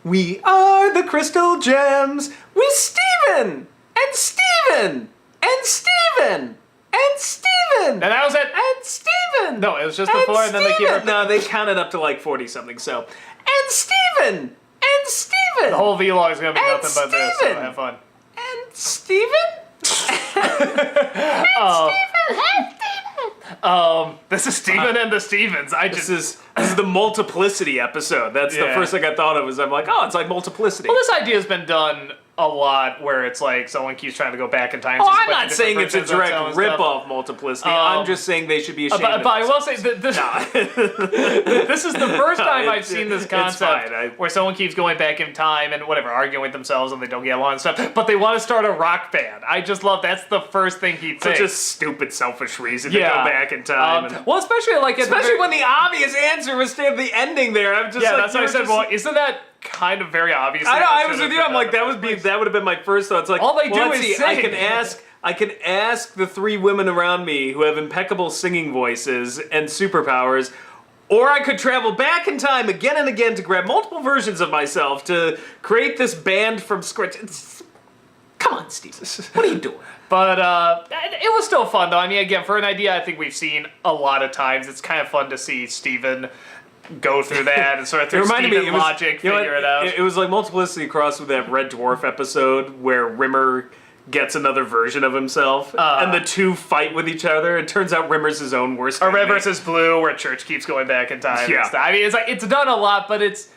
We are the Crystal Gems with Steven! And Steven! And Steven! And Steven! And that was it. And Steven! No, it was just before, and then they keep it. No, they counted up to like 40 something, so. And Steven! And Steven! The whole vlog is going to be And nothing but this, so Steven! have fun. And Steven? This is Steven and the Stevens. This is the multiplicity episode. That's the Yeah. first thing I thought of. Was I'm like, oh, it's like multiplicity. Well, this idea has been done a lot, where it's like someone keeps trying to go back in time. Oh, to I'm split not the saying different it's a versions of direct some stuff. rip-off multiplicity. I'm just saying they should be ashamed But of I will say themselves. this is the first time I've seen this it's concept fine. where someone keeps going back in time and whatever, arguing with themselves and they don't get along and stuff, but they want to start a rock band. I just love that's the first thing he thinks. Such a stupid, selfish reason to go back in time. Well, especially like Especially when the obvious answer was to the ending there. I'm just yeah, like, that's what I said. Well, isn't that kind of very obvious? I know. I was with you. I'm like, that would have been my first thought. It's like, all they do let's is see, I sing. can ask the three women around me who have impeccable singing voices and superpowers, or I could travel back in time again and again to grab multiple versions of myself to create this band from scratch. Come on, Steve. What are you doing? But it was still fun, though. I mean, again, for an idea I think we've seen a lot of times, it's kind of fun to see Steven go through that and sort of through Steven logic, figure it out. It was like multiplicity crossed with that Red Dwarf episode where Rimmer gets another version of himself, and the two fight with each other. It turns out Rimmer's his own worst Or Red enemy. versus Blue, where Church keeps going back in time. Yeah. And stuff. I mean, it's like it's done a lot, but it's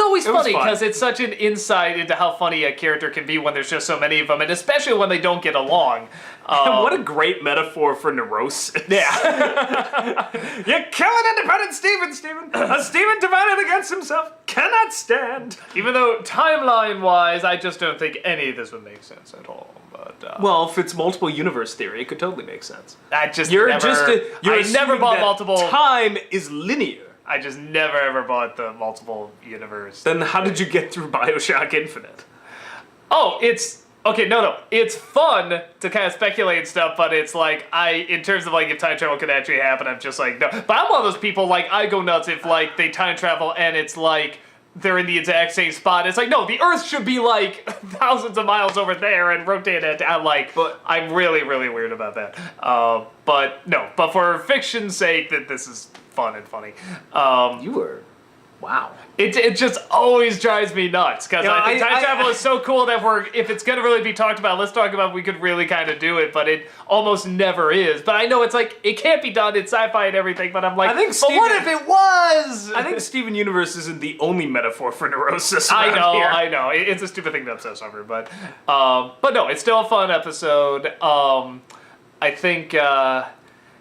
always funny fun. because it's such an insight into how funny a character can be when there's just so many of them, and especially when they don't get along. And what a great metaphor for neurosis. Yeah. You're killing independent Steven. A Steven divided against himself cannot stand. Even though timeline-wise, I just don't think any of this would make sense at all. But Well, if it's multiple universe theory, it could totally make sense. I just You're never, you're I never assuming bought that multiple. Time is linear. I just never ever bought the multiple universe. Then how did you get through BioShock Infinite? Oh, it's okay. No. It's fun to kind of speculate and stuff, but it's like in terms of like if time travel could actually happen, I'm just like no. But I'm one of those people like I go nuts if like they time travel and it's like they're in the exact same spot. It's like no, the Earth should be like thousands of miles over there and rotate it. I'm really weird about that. But no. But for fiction's sake, that this is fun and funny. You were, wow. It just always drives me nuts because I think time travel is so cool that if it's gonna really be talked about, let's talk about we could really kind of do it, but it almost never is. But I know it's like it can't be done. It's sci-fi and everything, but I'm like, but what if it was? I think Steven Universe isn't the only metaphor for neurosis. I around here. know. It's a stupid thing to obsess over, but no, it's still a fun episode. I think.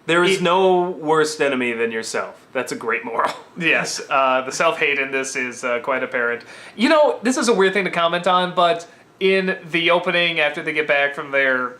There is no worst enemy than yourself. That's a great moral. Yes, the self-hate in this is quite apparent. You know, this is a weird thing to comment on, but in the opening, after they get back from their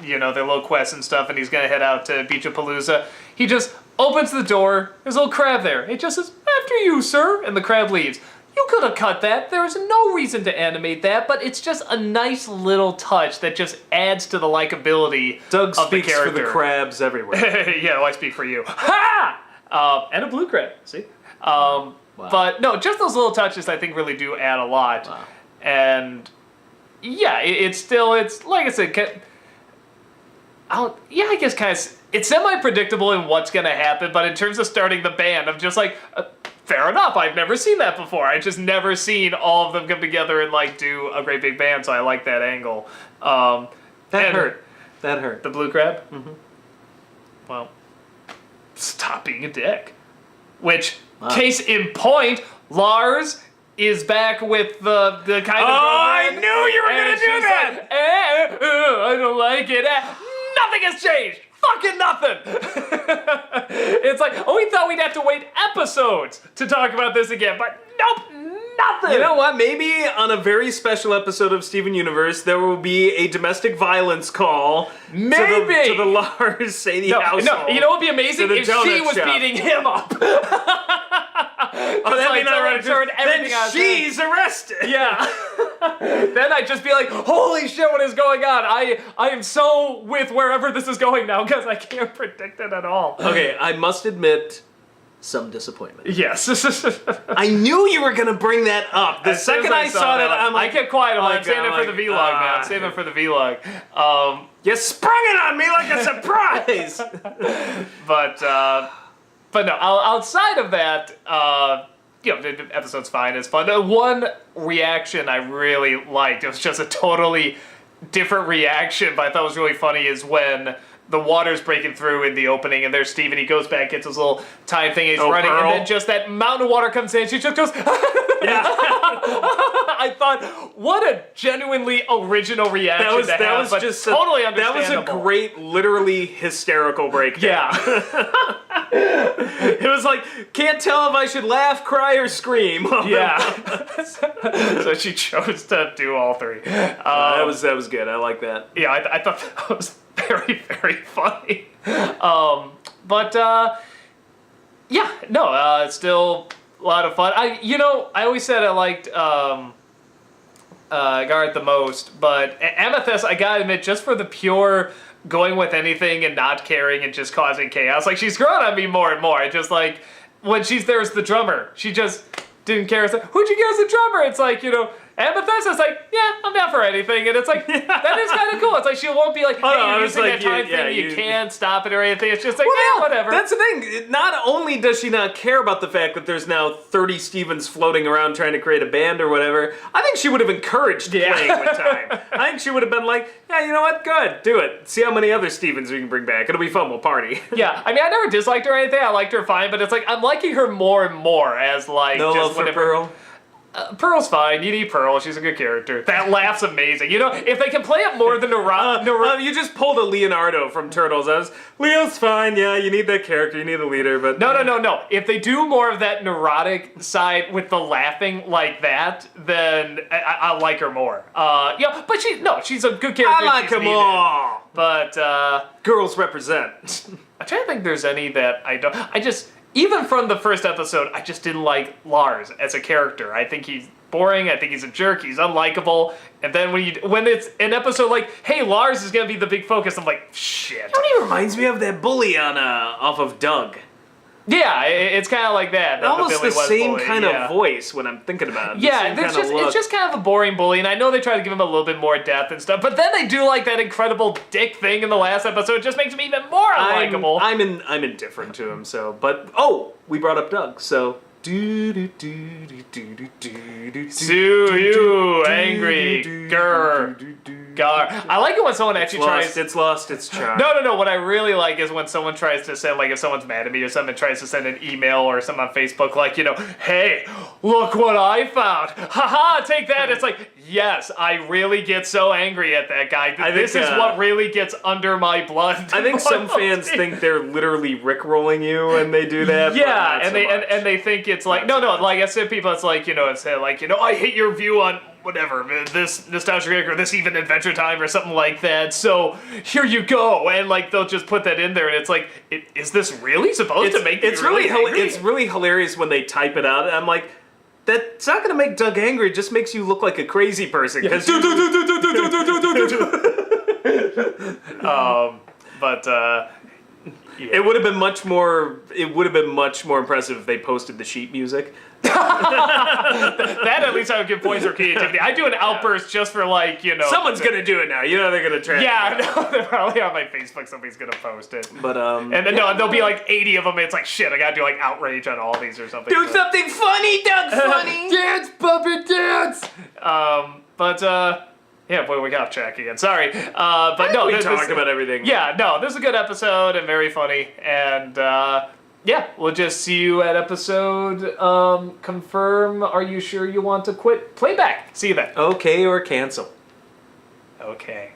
little quests and stuff, and he's gonna head out to Beach of Palooza, he just opens the door, there's a little crab there. It just says, "After you, sir," and the crab leaves. You could have cut that. There is no reason to animate that, but it's just a nice little touch that just adds to the likability Doug of the speaks for character. the crabs everywhere. Yeah, well, I speak for you. Ha! And a blue crab. See? Wow. But no, just those little touches I think really do add a lot. Wow. And yeah, it's like I said, I guess kind of, it's semi-predictable in what's going to happen, but in terms of starting the band, I'm just like, fair enough, I've never seen that before. I've just never seen all of them come together and like do a great big band, so I like that angle. That hurt. The blue crab? Mm-hmm. Well, stop being a dick. Which, case in point, Lars is back with the kind of... Oh, I knew you were going to do that! Like, I don't like it. Nothing has changed! Fucking nothing! It's like, we thought we'd have to wait episodes to talk about this again, but nope, nothing! You know what? Maybe on a very special episode of Steven Universe, there will be a domestic violence call Maybe! to the Lars Sadie household. No, you know what would be amazing? To the If she donut was shop. beating him up. Oh, that'd be not right. Turned everything Then out. she's arrested. Yeah. Then I'd just be like, holy shit, what is going on? I am so with wherever this is going now because I can't predict it at all. Okay, I must admit, some disappointment. Yes. I knew you were gonna bring that up. The As soon as second I saw that, I'm like, I kept quiet. oh my I'm saving God, it for the vlog, man. I'm saving it for the vlog. you sprung it on me like a surprise. But no. Outside of that, the episode's fine. It's fun. One reaction I really liked. It was just a totally different reaction, but I thought it was really funny. Is when the water's breaking through in the opening, and there's Steve, and he goes back, gets his little time thing, he's running, Pearl. and then just that mountain of water comes in, and she just goes, Yeah. I thought, what a genuinely original reaction That was but just totally that was understandable. a great, literally hysterical breakdown. Yeah. It was like, can't tell if I should laugh, cry, or scream. Yeah. So she chose to do all three. That was good. I like that. Yeah, I thought that was very, very funny. It's still a lot of fun. I always said I liked Garrett the most, but Amethyst, I gotta admit, just for the pure going with anything and not caring and just causing chaos, like, she's growing on me more and more. I just, like, when she's there as the drummer, she just didn't care. It's like, who'd you get as the drummer? It's like, Amethyst is like, yeah, I'm down for anything, and it's like, that is kind of cool. It's like, she won't be like, hey, you're using that time thing, you can't stop it or anything. It's just like, whatever. That's the thing. Not only does she not care about the fact that there's now 30 Stevens floating around trying to create a band or whatever, I think she would have encouraged playing with time. I think she would have been like, yeah, you know what? Good, do it. See how many other Stevens we can bring back. It'll be fun. We'll party. Yeah, I mean, I never disliked her or anything. I liked her fine, but it's like, I'm liking her more and more as, like, No just love for Pearl? Pearl's fine. You need Pearl. She's a good character. That laugh's amazing. If they can play it more than you just pulled a Leonardo from Turtles. Leo's fine. Yeah, you need that character. You need the leader, but No. If they do more of that neurotic side with the laughing like that, then I like her more. But she's a good character. I like her more. But girls represent. I'm trying to think if there's any that I don't. Even from the first episode, I just didn't like Lars as a character. I think he's boring. I think he's a jerk. He's unlikable. And then when it's an episode like, hey, Lars is gonna be the big focus, I'm like, shit. It only reminds me of that bully on off of Doug. Yeah, it's kind of like that. Almost the same bully. kind of voice when I'm thinking about it. Yeah, it's just kind of a boring bully, and I know they try to give him a little bit more depth and stuff, but then they do like that incredible dick thing in the last episode. It just makes him even more unlikable. I'm indifferent to him. So, but we brought up Doug. So. Sue you, angry gar. I like it when someone actually tries. It's lost its charm. No. What I really like is when someone tries to send, like, if someone's mad at me or something, tries to send an email or something on Facebook, like, hey, look what I found. Haha, take that. It's like, yes, I really get so angry at that guy. This is what really gets under my blood. I think some fans think they're literally rickrolling you when they do that. Yeah, and they think it's like no, like I said, people, it's like it's like I hate your view on whatever this Nostalgia Critic or this Even Adventure Time or something like that. So here you go, and like they'll just put that in there, and it's like, is this really supposed to make me really angry? It's really hilarious when they type it out. I'm like, that's not gonna make Doug angry. It just makes you look like a crazy person. Yeah. It would have been much more. It would have been much more impressive if they posted the sheet music. That at least I would give points for creativity. I do an outburst just for Someone's gonna do it now. They're gonna try. Yeah, no, they're probably on my Facebook. Somebody's gonna post it. But and then there'll be like 80 of them. And it's like, shit, I gotta do like outrage on all these or something. Do something funny, Doug. Funny. Dance, puppet, dance. Yeah, boy, we got off track again. Sorry. But no, we talked about everything. Yeah, no, this is a good episode and very funny. And yeah, we'll just see you at episode confirm. Are you sure you want to quit playback? See you then. Okay or cancel. Okay.